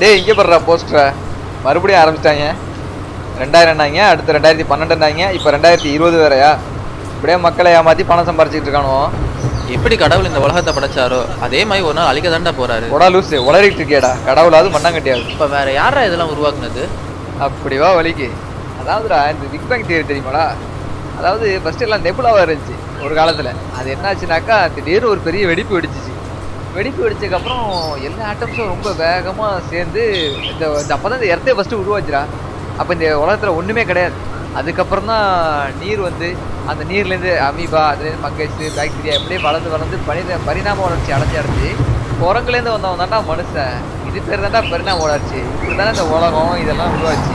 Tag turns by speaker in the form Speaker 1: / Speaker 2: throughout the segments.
Speaker 1: டேய் இங்கே படுறா போஸ்டரை மறுபடியும் ஆரம்பிச்சிட்டாங்க. 2000னாங்க, அடுத்து 2012னாங்க, இப்போ 2020 வேறையா? இப்படியே மக்களை ஏமாற்றி பணம் சம்பாரிச்சிட்டு இருக்கானோ.
Speaker 2: எப்படி கடவுள் இந்த உலகத்தை படைச்சாரோ அதே மாதிரி ஒரு நாள் அழிக்க தாண்டா போறாரு.
Speaker 1: உடா லூசு உளறிட்டு இருக்கேடா. கடவுளாவது மண்ணாங்கட்டியாது.
Speaker 2: இப்போ வேற யாரா இதெல்லாம் உருவாக்குனது?
Speaker 1: அப்படிவா வலிக்கு. அதாவதுடா இந்த பிக் பேங் தியரி தெரியுமாடா? அதாவது ஃபர்ஸ்ட் எல்லாம் நெபுலாவாக இருந்துச்சு ஒரு காலத்தில். அது என்னாச்சுனாக்கா திடீர்னு ஒரு பெரிய வெடிப்பு வெடிச்சிச்சு. வெடிப்பு வெடிச்சதுக்கப்புறம் எல்லா ஆட்டம்ஸும் ரொம்ப வேகமாக சேர்ந்து இந்த அப்போ தான் இந்த எர்த்தே ஃபஸ்ட்டு உருவாச்சுடா. அப்போ இந்த உலகத்தில் ஒன்றுமே கிடையாது. அதுக்கப்புறம் தான் நீர் வந்து அந்த நீர்லேருந்து அமீபா, அதுலேருந்து ஃபங்கஸ், பாக்டீரியா எப்படியே வளர்ந்து பரிணாம வளர்ச்சி அடைஞ்சு குரங்குலேருந்து வந்தவன் தாண்டா மனுஷன். இது பேர் தாண்டா பரிணாம வளர்ச்சி. இப்படி தானே இந்த உலகம் இதெல்லாம் உருவாச்சு.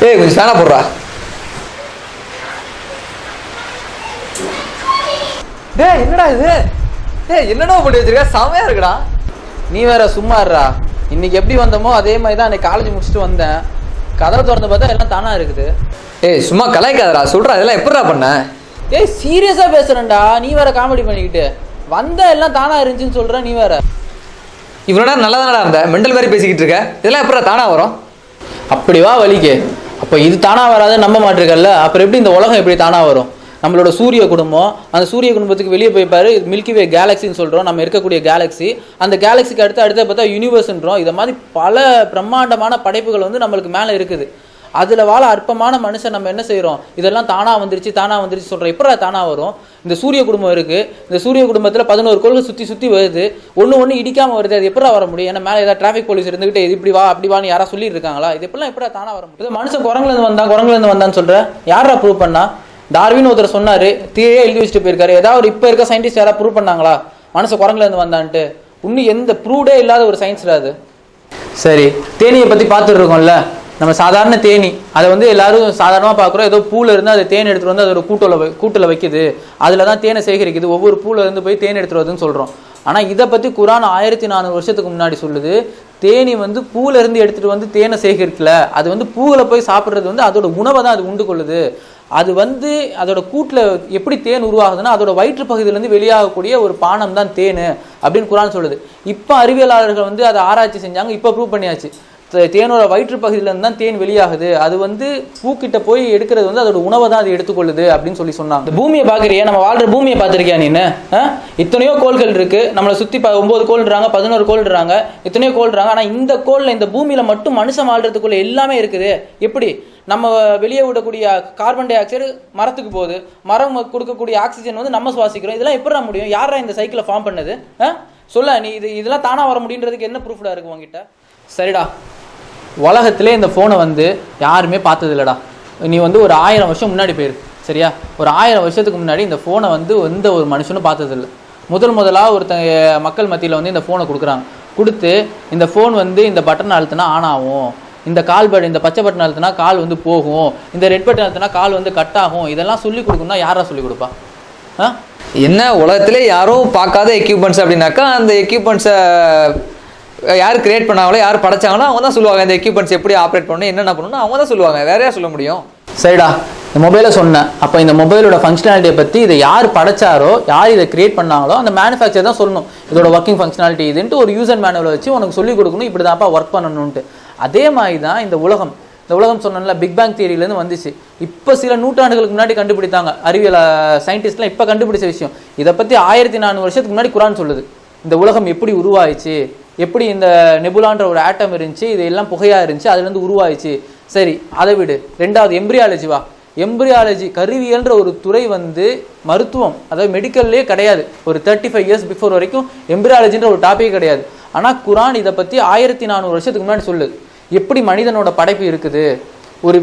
Speaker 1: ஏய் கொஞ்சம் ஃபேனா போடுறா. டேய் என்னடா இது? டேய் என்னடா போட்டு வச்சிருக்க? செமையா இருக்குடா.
Speaker 3: நீ வேற சும்மா இருடா. இன்னைக்கு எப்படி வந்தோமோ அதே மாதிரி தான் அன்னைக்கு காலேஜ் முடிச்சுட்டு வந்தேன். கதவை திறந்து பார்த்தா எல்லாம் தானா இருக்குது.
Speaker 1: ஏய் சும்மா கலாய்க்காதடா. சொல்றா இதெல்லாம் எப்படிடா பண்ண?
Speaker 3: ஏய் சீரியஸா பேசுறேன்டா. நீ வேற காமெடி பண்ணிக்கிட்டு வந்த எல்லாம் தானா இருந்துச்சுன்னு சொல்ற. நீ வேற
Speaker 1: இவ்வளோ நேரம் நல்லா தானடா இருந்த. மெண்டல் மாதிரி பேசிக்கிட்டு இருக்க. இதெல்லாம் எப்படா தானா வரும்?
Speaker 3: அப்படிவா வலிக்கு. அப்போ இது தானா வராது நம்ப மாட்டிருக்கல்ல. அப்புறம் எப்படி இந்த உலகம் எப்படி தானா வரும்? நம்மளோட சூரிய குடும்பம், அந்த சூரிய குடும்பத்துக்கு வெளியே போய் பாரு, மில்கி வே கேலக்சின்னு சொல்கிறோம். நம்ம இருக்கக்கூடிய கேலக்ஸி, அந்த கேலக்சிக்கு அடுத்த பார்த்தா யூனிவர்ஸ்ன்றோம். இதை மாதிரி பல பிரம்மாண்டமான படைப்புகள் வந்து நம்மளுக்கு மேலே இருக்குது. அதில் வாழ அற்பமான மனுஷன் நம்ம என்ன செய்கிறோம்? இதெல்லாம் தானாக வந்துருச்சு சொல்கிறோம். எப்போ தானாக வரும்? இந்த சூரிய குடும்பம் இருக்குது. இந்த சூரிய குடும்பத்தில் 11 கோள்கள் சுற்றி வருது. ஒன்று இடிக்காமல் வருது. அது எப்படா வர முடியும்? ஏன்னா மேலே ஏதாவது டிராஃபிக் போலீஸ் இருந்துகிட்டு இது இப்படி வா அப்படி வான்னு யாராவது சொல்லியிருக்காங்களா? இது எப்படிலாம் எப்படா தானாக வர முடியும்? மனுஷன் குரங்குலேருந்து வந்தான்னு சொல்கிற. யாரா ப்ரூவ் பண்ணா? டார்வின் ஒருத்தர் சொன்னார், தீயே எழுதி வச்சுட்டு போயிருக்காரு. ஏதாவது இப்போ இருக்க சயின்டிஸ்ட் யாராவது ப்ரூவ் பண்ணாங்களா மனுஷன் குரங்குலேருந்து வந்தான்ட்டு? இன்னும் எந்த ப்ரூவ்டே இல்லாத ஒரு சயின்ஸ்ல அது. சரி, தேனியை பற்றி பார்த்துட்டு இருக்கோம்ல. நம்ம சாதாரண தேனி, அதை வந்து எல்லாரும் சாதாரணமாக பார்க்குறோம். ஏதோ பூவில் இருந்து அதை தேன் எடுத்துகிட்டு வந்து அதோட கூட்டில் வைக்குது. அதில் தான் தேனை சேகரிக்குது. ஒவ்வொரு பூவில் இருந்து போய் தேன் எடுத்துகிட்டு வருதுன்னு சொல்கிறோம். ஆனால் இதை பற்றி குரான் 1400 வருஷத்துக்கு முன்னாடி சொல்லுது. தேனி வந்து பூவில் இருந்து எடுத்துகிட்டு வந்து தேனை சேகரிக்கல. அது வந்து பூவில் போய் சாப்பிட்றது வந்து அதோட உணவை தான் அது உண்டு கொள்ளுது. அது வந்து அதோட கூட்டில் எப்படி தேன் உருவாகுதுன்னா அதோட வயிற்று பகுதியிலேருந்து வெளியாகக்கூடிய ஒரு பானம் தான் தேன் அப்படின்னு குரான் சொல்லுது. இப்போ அறிவியலாளர்கள் வந்து அதை ஆராய்ச்சி செஞ்சாங்க. இப்போ ப்ரூவ் பண்ணியாச்சு. தேனோட வயிற்று பகுதியிலேருந்து தான் தேன் வெளியாகுது. அது வந்து பூக்கிட்ட போய் எடுக்கிறது வந்து அதோட உணவை தான் அது எடுத்துக்கொள்ளுது அப்படின்னு சொன்னாங்க. பூமியை பார்க்குறியா? நம்ம வாழ்ற பூமியை பார்த்துருக்கியா நீன்னு? இத்தனையோ கோள்கள் இருக்கு. நம்மளை சுற்றி 9 கோள்றாங்க, 11 கோள்றாங்க, இத்தனையோ கோள்றாங்க. ஆனால் இந்த கோளில், இந்த பூமியில மட்டும் மனுஷன் வாழ்றதுக்குள்ள எல்லாமே இருக்குது. எப்படி? நம்ம வெளியே விடக்கூடிய கார்பன் டை ஆக்சைடு மரத்துக்கு போகுது. மரம் கொடுக்கக்கூடிய ஆக்சிஜன் வந்து நம்ம சுவாசிக்கிறோம். இதெல்லாம் எப்படி முடியும்? யாரா இந்த சைக்கிளை ஃபார்ம் பண்ணது? சொல்ல நீ. இதெல்லாம் தானா வர முடியுன்றதுக்கு என்ன ப்ரூஃப்டா இருக்கு உங்ககிட்ட? சரிடா, உலகத்திலே இந்த ஃபோனை வந்து யாருமே பார்த்தது இல்லைடா. நீ வந்து ஒரு 1000 வருஷம் முன்னாடி போயிரு. சரியா? ஒரு 1000 வருஷத்துக்கு முன்னாடி இந்த ஃபோனை வந்து எந்த ஒரு மனுஷனும் பார்த்ததில்லை. முதலாக ஒருத்தங்க மக்கள் மத்தியில் வந்து இந்த ஃபோனை கொடுத்து இந்த ஃபோன் வந்து இந்த பட்டன் அழுத்தினா ஆன் ஆகும், இந்த இந்த பச்சை பட்டன் அழுத்தினா கால் வந்து போகும், இந்த ரெட் பட்டன் அழுத்தினா கால் வந்து கட் ஆகும். இதெல்லாம் சொல்லிக் கொடுக்கணும்னா யாரா சொல்லிக் கொடுப்பா?
Speaker 1: என்ன உலகத்திலே யாரும் பார்க்காத எக்யூப்மெண்ட்ஸ் அப்படின்னாக்கா அந்த எக்யூப்மெண்ட்ஸை யார் கிரியேட் பண்ணாங்களோ, யார் படைச்சாங்களோ அவங்க தான் சொல்லுவாங்க. இந்த எக்யூப்மெண்ட்ஸ் எப்படி ஆப்ரேட் பண்ணணும், என்னென்ன பண்ணணும் அவங்க தான் சொல்லுவாங்க. வேற யார் சொல்ல முடியும்?
Speaker 3: சரிடா, இந்த மொபைலை சொன்னேன். அப்போ இந்த மொபைலோட ஃபங்க்ஷனாலிட்டியை பற்றி இதை யார் படைச்சாரோ, யார் இதை கிரியேட் பண்ணாங்களோ அந்த மேனுஃபேக்சர் தான் சொல்லணும் இதோட ஒர்க்கிங் ஃபங்க்ஷனாலிட்டி இதுன்ட்டு. ஒரு யூசர் மேனுவலை வச்சு உனக்கு சொல்லிக் கொடுக்கணும், இப்படி தான்ப்பா ஒர்க் பண்ணணும்ன்ட்டு. அதே மாதிரி தான் இந்த உலகம் சொன்னல, பிக் பேங் தியரியிலேருந்து வந்துச்சு. இப்போ சில நூற்றாண்டுகளுக்கு முன்னாடி கண்டுபிடித்தாங்க அறிவியல் சயின்டிஸ்ட்லாம். இப்போ கண்டுபிடிச்ச விஷயம் இதை பற்றி 1400 வருஷத்துக்கு முன்னாடி குரான் சொல்லுது. இந்த உலகம் எப்படி உருவாயிச்சு, எப்படி இந்த நெபுலான்ற ஒரு ஆட்டம் இருந்துச்சு, இது எல்லாம் புகையாக இருந்துச்சு, அதுலேருந்து உருவாயிச்சு. சரி, அதை விடு. ரெண்டாவது எம்பிரியாலஜி வா. எம்பிரியாலஜி கருவியல்ன்ற ஒரு துறை வந்து மருத்துவம், அதாவது மெடிக்கல்லே கிடையாது. ஒரு 35 இயர்ஸ் பிஃபோர் வரைக்கும் எம்பிரியாலஜின்ற ஒரு டாபிக் கிடையாது. ஆனால் குரான் இதை பற்றி 1400 வருஷத்துக்கு முன்னாடி சொல்லுது. எப்படி மனிதனோட படைப்பு இருக்குது, ஒரு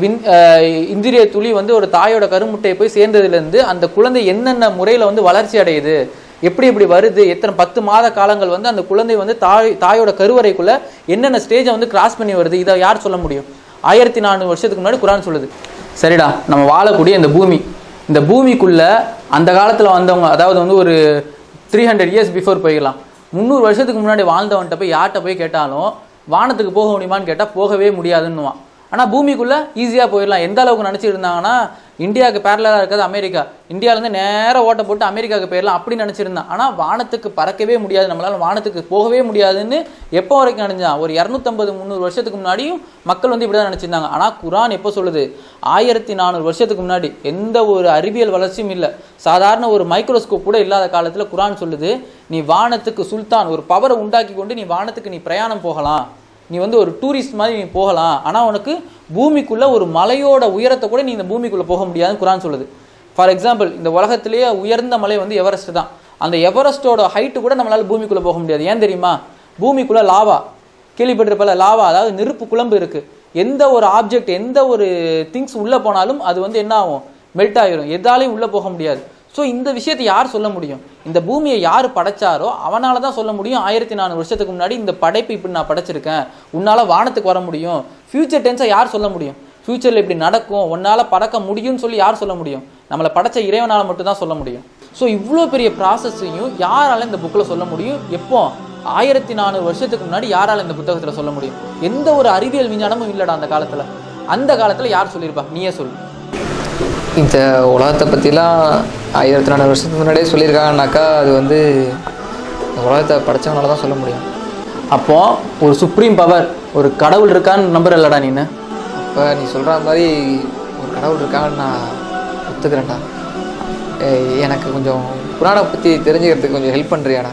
Speaker 3: இந்திரிய துளி வந்து ஒரு தாயோட கருமுட்டையை போய் சேர்ந்ததுலேருந்து அந்த குழந்தை என்னென்ன முறையில் வந்து வளர்ச்சி அடையுது, எப்படி வருது, எத்தனை 10 மாத காலங்கள் வந்து அந்த குழந்தை வந்து தாயோட கருவறைக்குள்ள என்னென்ன ஸ்டேஜை வந்து கிராஸ் பண்ணி வருது, இதை யார் சொல்ல முடியும்? 1400 வருஷத்துக்கு முன்னாடி குரான் சொல்லுது. சரிடா, நம்ம வாழக்கூடிய இந்த பூமிக்குள்ள அந்த காலத்தில் வந்தவங்க, அதாவது வந்து ஒரு 300 இயர்ஸ் பிஃபோர் போயிடலாம். 300 வருஷத்துக்கு முன்னாடி வாழ்ந்தவன்கிட்ட போய் யார்கிட்ட போய் கேட்டாலும் வானத்துக்கு போக முடியுமான்னு கேட்டால் போகவே முடியாதுன்னுவான். ஆனால் பூமிக்குள்ளே ஈஸியாக போயிடலாம். எந்த அளவுக்கு நினச்சிட்டு இருந்தாங்கன்னா இந்தியாவுக்கு பேரலாக இருக்கிறது அமெரிக்கா, இந்தியாவிலேருந்து நேராக ஓட்ட போட்டு அமெரிக்காவுக்கு போயிடலாம் அப்படி நினச்சிருந்தான். ஆனால் வானத்துக்கு பறக்கவே முடியாது, நம்மளால் வானத்துக்கு போகவே முடியாதுன்னு எப்போ வரைக்கும் நினைஞ்சான்? ஒரு 250-300 வருஷத்துக்கு முன்னாடியும் மக்கள் வந்து இப்படி தான் நினச்சிருந்தாங்க. ஆனால் குரான் எப்போ சொல்லுது? 1400 வருஷத்துக்கு முன்னாடி எந்த ஒரு அறிவியல் வளர்ச்சியும் இல்லை, சாதாரண ஒரு மைக்ரோஸ்கோப் கூட இல்லாத காலத்தில் குரான் சொல்லுது, நீ வானத்துக்கு சுல்தான், ஒரு பவரை உண்டாக்கி கொண்டு நீ வானத்துக்கு நீ பிரயாணம் போகலாம், நீ வந்து ஒரு டூரிஸ்ட் மாதிரி நீ போகலாம். ஆனால் உனக்கு பூமிக்குள்ளே ஒரு மலையோட உயரத்தை கூட நீ இந்த பூமிக்குள்ளே போக முடியாதுன்னு குரான் சொல்லுது. ஃபார் எக்ஸாம்பிள், இந்த உலகத்திலேயே உயர்ந்த மலை வந்து எவரெஸ்ட் தான். அந்த எவரெஸ்டோட ஹைட்டு கூட நம்மளால் பூமிக்குள்ளே போக முடியாது. ஏன் தெரியுமா? பூமிக்குள்ளே லாவா, கேள்விப்பட்டிருப்பல, லாவா அதாவது நெருப்பு குழம்பு இருக்குது. எந்த ஒரு ஆப்ஜெக்ட், எந்த ஒரு திங்ஸ் உள்ளே போனாலும் அது வந்து என்ன ஆகும்? மெல்ட் ஆகிரும், எதாலையும் உள்ளே போக முடியாது. ஸோ இந்த விஷயத்தை யார் சொல்ல முடியும்? இந்த பூமியை யார் படைச்சாரோ அவனால தான் சொல்ல முடியும். 1400 வருஷத்துக்கு முன்னாடி இந்த படைப்பு இப்படி நான் படைச்சிருக்கேன், உன்னால் வானத்துக்கு வர முடியும். ஃபியூச்சர் டென்ஸை யார் சொல்ல முடியும்? ஃபியூச்சரில் இப்படி நடக்கும், உன்னால் பறக்க முடியும்னு சொல்லி யார் சொல்ல முடியும்? நம்மளை படைச்ச இறைவனால் மட்டும்தான் சொல்ல முடியும். ஸோ இவ்வளோ பெரிய ப்ராசஸையும் யாரால இந்த புக்கில் சொல்ல முடியும்? எப்போ? 1400 வருஷத்துக்கு முன்னாடி யாரால் இந்த புத்தகத்தில் சொல்ல முடியும்? எந்த ஒரு அறிவியல் விஞ்ஞானமும் இல்லைடா அந்த காலத்தில். அந்த காலத்தில் யார் சொல்லியிருப்பா? நீயே சொல்லு.
Speaker 1: இந்த உலகத்தை பற்றிலாம் 1400 வருஷத்துக்கு முன்னாடியே சொல்லியிருக்காங்கனாக்கா அது வந்து உலகத்தை படைச்சவனால தான் சொல்ல முடியும்.
Speaker 3: அப்போது ஒரு சுப்ரீம் பவர், ஒரு கடவுள் இருக்கான்னு நம்புற இல்லடா நீ?
Speaker 1: அப்போ நீ சொல்கிற மாதிரி ஒரு கடவுள் இருக்கான்னு நான் ஒத்துக்கிறேன்டா. எனக்கு கொஞ்சம் குரானை பற்றி தெரிஞ்சுக்கிறதுக்கு கொஞ்சம் ஹெல்ப் பண்ணுறியாடா?